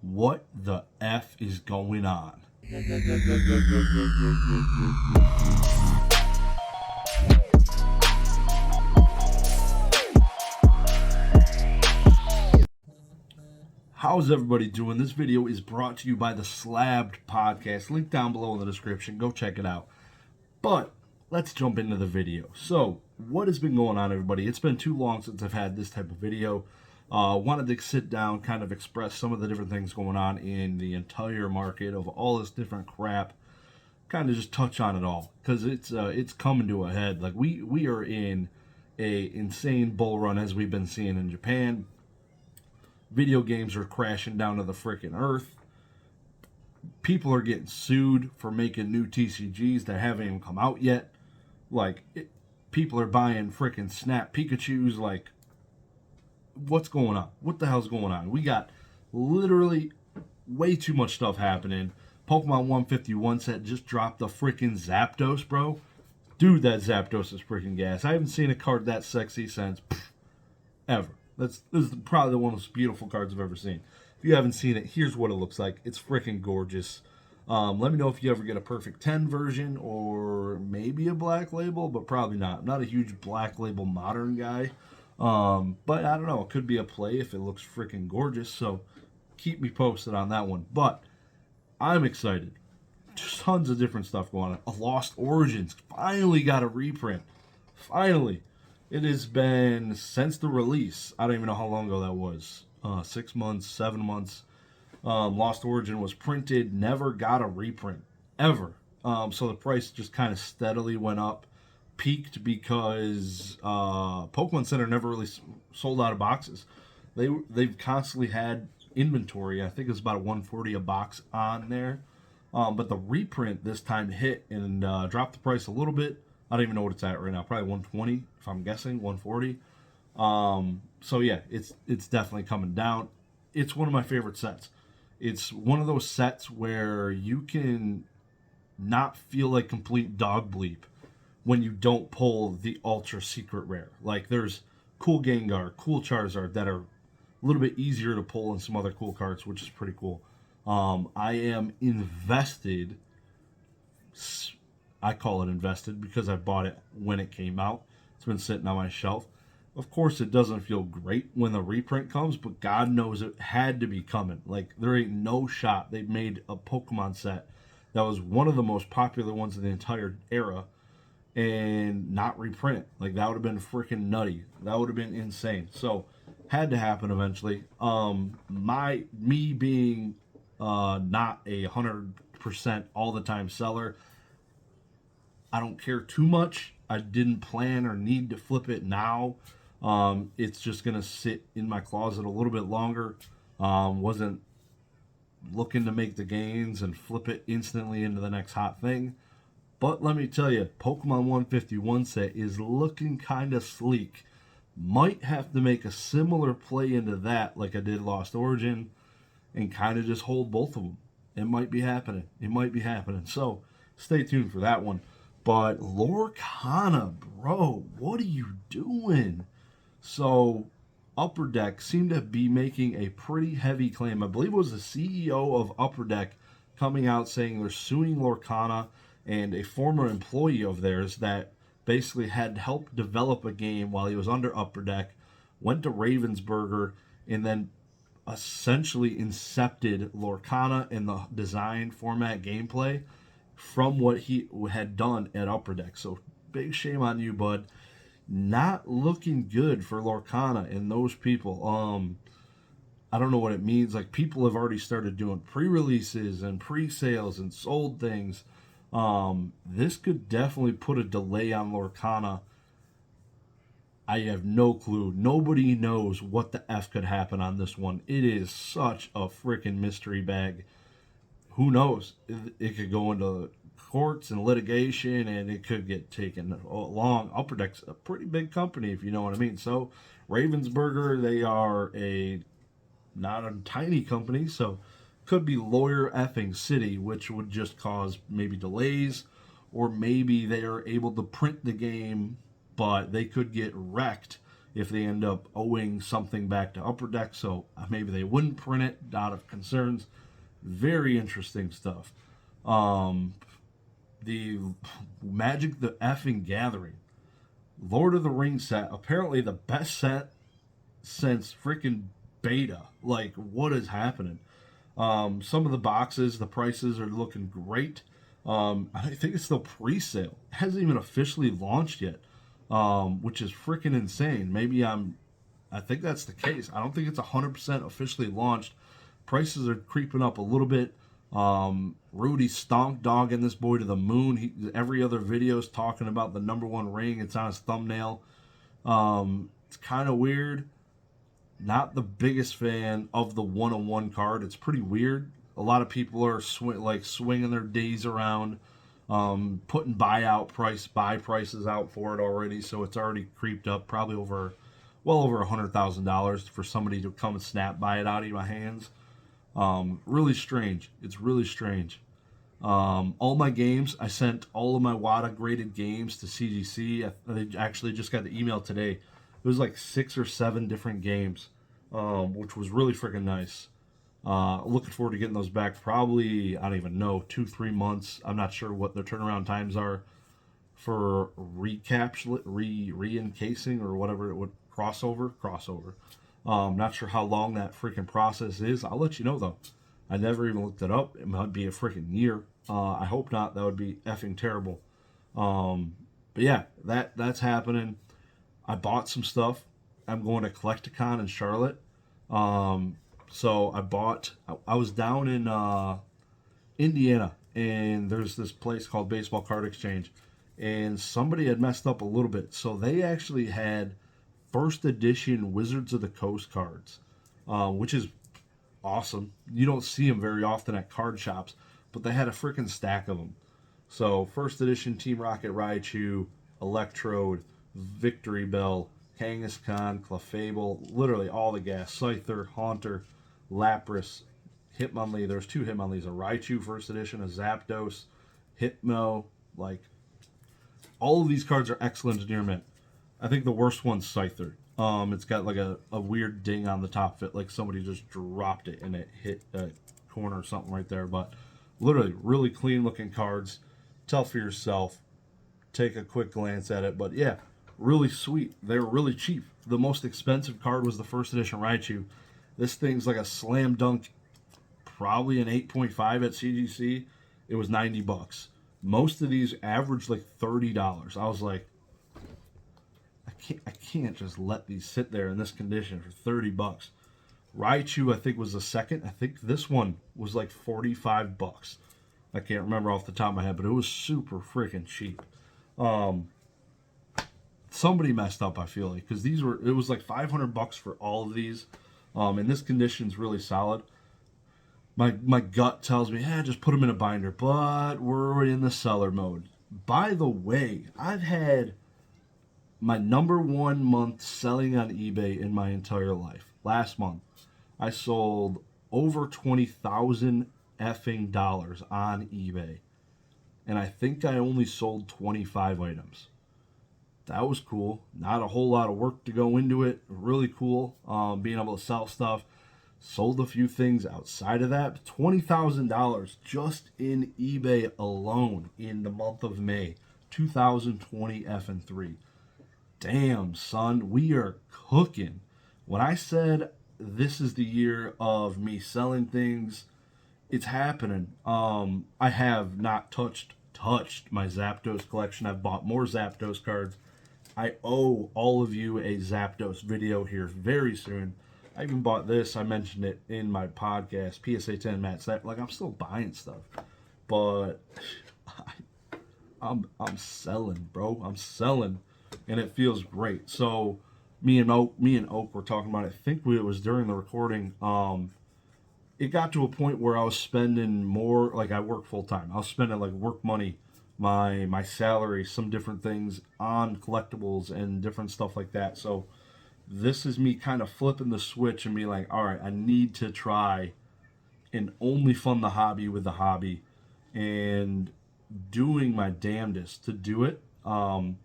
What the F is going on? How's everybody doing? This video is brought to you by the Slabbed Podcast. Link down below in the description. Go check it out. But let's jump into the video. So, what has been going on, everybody? It's been too long since I've had this type of video. Wanted to sit down, kind of express some of the different things going on in the entire market of all this different crap. Kind of just touch on it all because it's coming to a head. Like we are in a insane bull run as we've been seeing in Japan. Video games are crashing down to the freaking earth. People are getting sued for making new TCGs that haven't even come out yet. People are buying freaking Snap Pikachus. Like, what's going on? What the hell's going on? We got literally way too much stuff happening. Pokemon 151 set just dropped the freaking Zapdos, bro. Dude, that Zapdos is freaking gas. I haven't seen a card that sexy since ever. This is probably one of the most beautiful cards I've ever seen. If you haven't seen it, here's what it looks like. It's freaking gorgeous. Let me know if you ever get a Perfect 10 version or maybe a Black Label, but probably not. I'm not a huge Black Label Modern guy. But I don't know. It could be a play if it looks freaking gorgeous. So keep me posted on that one. But I'm excited. Just tons of different stuff going on. A Lost Origins finally got a reprint. Finally. It has been since the release. I don't even know how long ago that was. 6 months, 7 months. Lost Origin was printed, never got a reprint. Ever. So the price just kind of steadily went up. Peaked because Pokemon Center never really sold out of boxes. They've constantly had inventory. I think it's about $140 a box on there. But the reprint this time hit and dropped the price a little bit. I don't even know what it's at right now. Probably 120 if I'm guessing, 140. So yeah, it's definitely coming down. It's one of my favorite sets. It's one of those sets where you can not feel like complete dog bleep when you don't pull the ultra secret rare. Like there's cool Gengar, cool Charizard that are a little bit easier to pull than some other cool cards, which is pretty cool. I am invested. I call it invested because I bought it when it came out. It's been sitting on my shelf. Of course, it doesn't feel great when the reprint comes, but God knows it had to be coming. Like, there ain't no shot they made a Pokemon set that was one of the most popular ones in the entire era and not reprint it. Like, that would have been freaking nutty. That would have been insane. So, had to happen eventually. Me being not a 100% all the time seller, I don't care too much. I didn't plan or need to flip it now. It's just going to sit in my closet a little bit longer. Wasn't looking to make the gains and flip it instantly into the next hot thing. But let me tell you, Pokemon 151 set is looking kind of sleek. Might have to make a similar play into that like I did Lost Origin and kind of just hold both of them. It might be happening. It might be happening. So stay tuned for that one. But Lorcana, bro, what are you doing? So Upper Deck seemed to be making a pretty heavy claim. I believe it was the CEO of Upper Deck coming out saying they're suing Lorcana and a former employee of theirs that basically had helped develop a game while he was under Upper Deck, went to Ravensburger, and then essentially incepted Lorcana and the design, format, gameplay from what he had done at Upper Deck. So big shame on you, bud. Not looking good for Lorcana and those people. I don't know what it means. Like, people have already started doing pre-releases and pre-sales and sold things. This could definitely put a delay on Lorcana. I have no clue. Nobody knows what the F could happen on this one. It is such a freaking mystery bag. Who knows? It could go into courts and litigation, and it could get taken long. Upper Deck's a pretty big company, if you know what I mean. So Ravensburger, they are not a tiny company, so could be lawyer effing city, which would just cause maybe delays, or maybe they are able to print the game, but they could get wrecked if they end up owing something back to Upper Deck, so maybe they wouldn't print it out of concerns. Very interesting stuff. The Magic the Effing Gathering, Lord of the Rings set, apparently the best set since freaking beta. Like, what is happening? Some of the boxes, the prices are looking great. I think it's still pre-sale. It hasn't even officially launched yet, which is freaking insane. I think that's the case. I don't think it's 100% officially launched. Prices are creeping up a little bit. Rudy stonk dogging this boy to the moon. Every other video is talking about the #1 ring. It's on his thumbnail. It's kind of weird. Not the biggest fan of the 1-on-1 card. It's pretty weird. A lot of people are swinging their days around, putting buy prices out for it already. So it's already creeped up, probably well over $100,000 for somebody to come and buy it out of my hands. Really strange. It's really strange. All my games, I sent all of my WADA graded games to CGC. I actually just got the email today. It was like 6 or 7 different games, which was really freaking nice. Looking forward to getting those back. Probably, I don't even know, 2-3 months. I'm not sure what the turnaround times are for re-encasing or whatever it would crossover. Not sure how long that freaking process is. I'll let you know though. I never even looked it up. It might be a freaking year. I hope not. That would be effing terrible. But yeah, that's happening. I bought some stuff. I'm going to Collecticon in Charlotte. So I was down in Indiana, and there's this place called Baseball Card Exchange, and somebody had messed up a little bit. So they actually had first edition Wizards of the Coast cards, which is awesome. You don't see them very often at card shops, but they had a freaking stack of them. So first edition Team Rocket Raichu, Electrode, Victory Bell, Kangaskhan, Clefable, literally all the gas, Scyther, Haunter, Lapras, Hitmonlee. There's 2 Hitmonlees, a Raichu first edition, a Zapdos, Hitmo. Like, all of these cards are excellent endearment. I think the worst one's Scyther. It's got like a weird ding on the top of it, like somebody just dropped it and it hit a corner or something right there. But literally, really clean looking cards. Tell for yourself. Take a quick glance at it. But yeah, really sweet. They were really cheap. The most expensive card was the first edition Raichu. This thing's like a slam dunk, probably an 8.5 at CGC. It was $90. Most of these averaged like $30. I was like, I can't just let these sit there in this condition for $30. Raichu, I think, was the second. I think this one was like $45. I can't remember off the top of my head, but it was super freaking cheap. Somebody messed up, I feel like, because it was like $500 for all of these. And this condition's really solid. My gut tells me, just put them in a binder, but we're in the seller mode. By the way, I've had my #1 month selling on eBay in my entire life. Last month, I sold over 20,000 effing dollars on eBay, and I think I only sold 25 items. That was cool. Not a whole lot of work to go into it. Really cool. Being able to sell stuff. Sold a few things outside of that. $20,000 just in eBay alone in the month of May 2020 F3. Damn, son, we are cooking. When I said this is the year of me selling things, it's happening. I have not touched my Zapdos collection. I've bought more Zapdos cards. I owe all of you a Zapdos video here very soon. I even bought this. I mentioned it in my podcast, PSA 10 Matt. Like, I'm still buying stuff, but I'm selling, bro. I'm selling, and it feels great. So me and Oak were talking about it. I think it was during the recording. It got to a point where I was spending more. Like, I work full time. I was spending like work money, my salary, some different things on collectibles and different stuff like that. So this is me kind of flipping the switch and being like, all right, I need to try and only fund the hobby with the hobby, and doing my damnedest to do it. I'm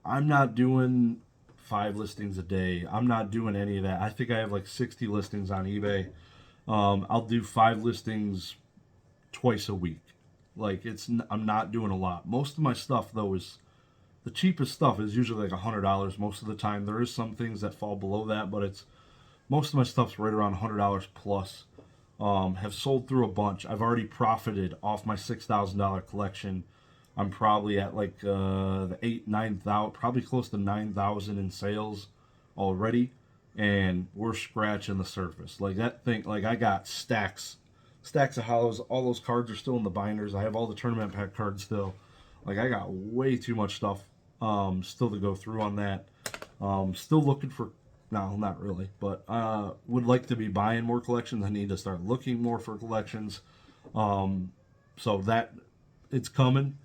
not doing 5 listings a day. I'm not doing any of that. I think I have like 60 listings on eBay. I'll do 5 listings twice a week. Like I'm not doing a lot. Most of my stuff though is the cheapest stuff is usually like $100 most of the time. There is some things that fall below that, but it's most of my stuff's right around $100 plus. Have sold through a bunch. I've already profited off my $6,000 collection. I'm probably at like the 8,000-9,000, probably close to 9,000 in sales already, and we're scratching the surface. Like that thing, like I got stacks of hollows. All those cards are still in the binders. I have all the tournament pack cards still. Like I got way too much stuff still to go through on that. Still looking for, no, not really, but would like to be buying more collections. I need to start looking more for collections. So that it's coming.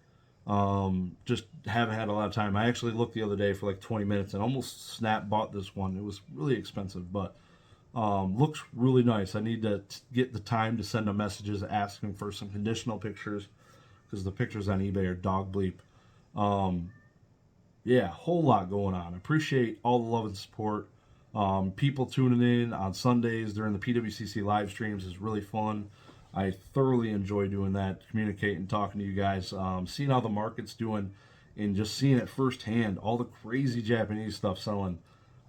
Just haven't had a lot of time. I actually looked the other day for like 20 minutes and almost snap bought this one. It was really expensive, but looks really nice. I need to get the time to send them messages asking for some conditional pictures because the pictures on eBay are dog bleep. Yeah, whole lot going on. Appreciate all the love and support. People tuning in on Sundays during the PWCC live streams is really fun. I thoroughly enjoy doing that, communicating, talking to you guys, seeing how the market's doing, and just seeing it firsthand, all the crazy Japanese stuff selling.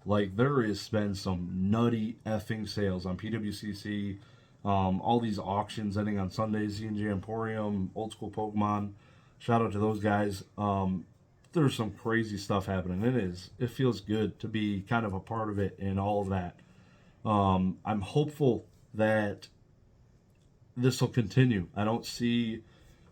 Like, there has been some nutty effing sales on PWCC, all these auctions ending on Sundays, Z&J Emporium, Old School Pokemon. Shout out to those guys. There's some crazy stuff happening. It feels good to be kind of a part of it and all of that. I'm hopeful that this will continue. I don't see,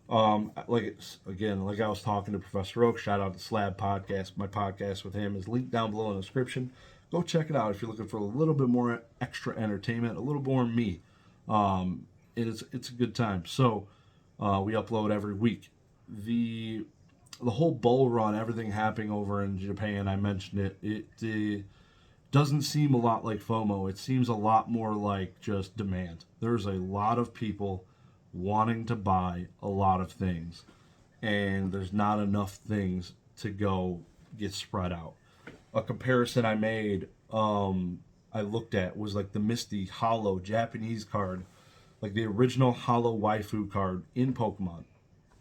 like I was talking to Professor Oak. Shout out to Slab Podcast. My podcast with him is linked down below in the description. Go check it out if you're looking for a little bit more extra entertainment, a little more me. It's a good time. So we upload every week. The whole bull run, everything happening over in Japan, I mentioned it. It doesn't seem a lot like FOMO. It seems a lot more like just demand. There's a lot of people wanting to buy a lot of things, and there's not enough things to go get spread out. A comparison I made, I looked at was like the Misty Hollow Japanese card, like the original Hollow Waifu card in Pokemon.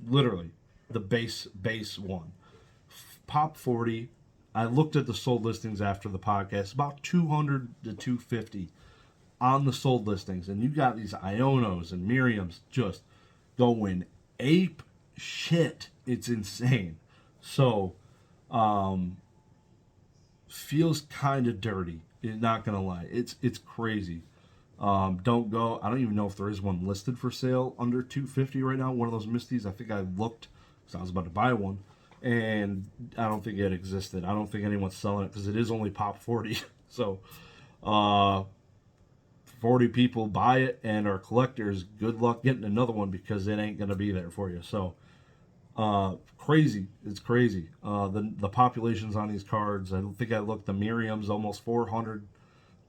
Literally, the base one. Pop 40. I looked at the sold listings after the podcast, about 200 to 250 on the sold listings. And you got these Ionos and Miriams just going ape shit. It's insane. So, feels kind of dirty. Not going to lie. It's crazy. Don't go. I don't even know if there is one listed for sale under 250 right now. One of those Misties. I think I looked because I was about to buy one. And I don't think it existed. I don't think anyone's selling it because it is only Pop 40. So, 40 people buy it and are collectors. Good luck getting another one because it ain't going to be there for you. So, crazy. It's crazy. The populations on these cards, I think I looked, the Miriam's almost 400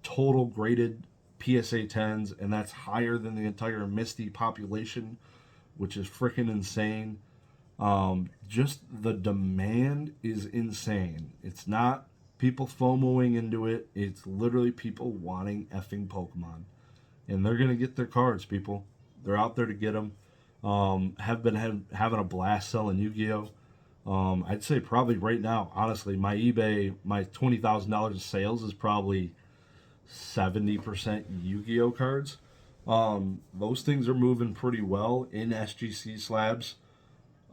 total graded PSA 10s, and that's higher than the entire Misty population, which is freaking insane. Just the demand is insane. It's not people FOMOing into it. It's literally people wanting effing Pokemon. And they're going to get their cards, people. They're out there to get them. Have been having a blast selling Yu-Gi-Oh! I'd say probably right now, honestly, my eBay, my $20,000 of sales is probably 70% Yu-Gi-Oh! Cards. Those things are moving pretty well in SGC slabs.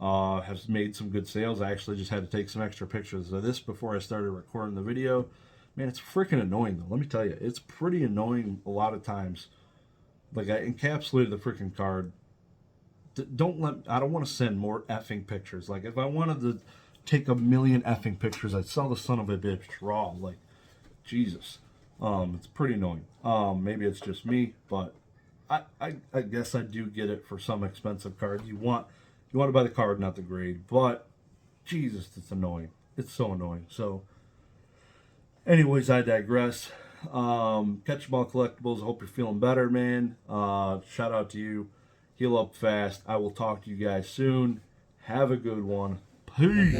Have made some good sales. I actually just had to take some extra pictures of this before I started recording the video. Man, it's freaking annoying though. Let me tell you, it's pretty annoying a lot of times. Like, I encapsulated the freaking card. I don't want to send more effing pictures. Like, if I wanted to take a million effing pictures, I'd sell the son of a bitch raw. Like, Jesus. It's pretty annoying. Maybe it's just me, but I guess I do get it for some expensive cards. You want to buy the card, not the grade. But, Jesus, it's annoying. It's so annoying. So, anyways, I digress. Catch 'em all collectibles. I hope you're feeling better, man. Shout out to you. Heal up fast. I will talk to you guys soon. Have a good one. Peace.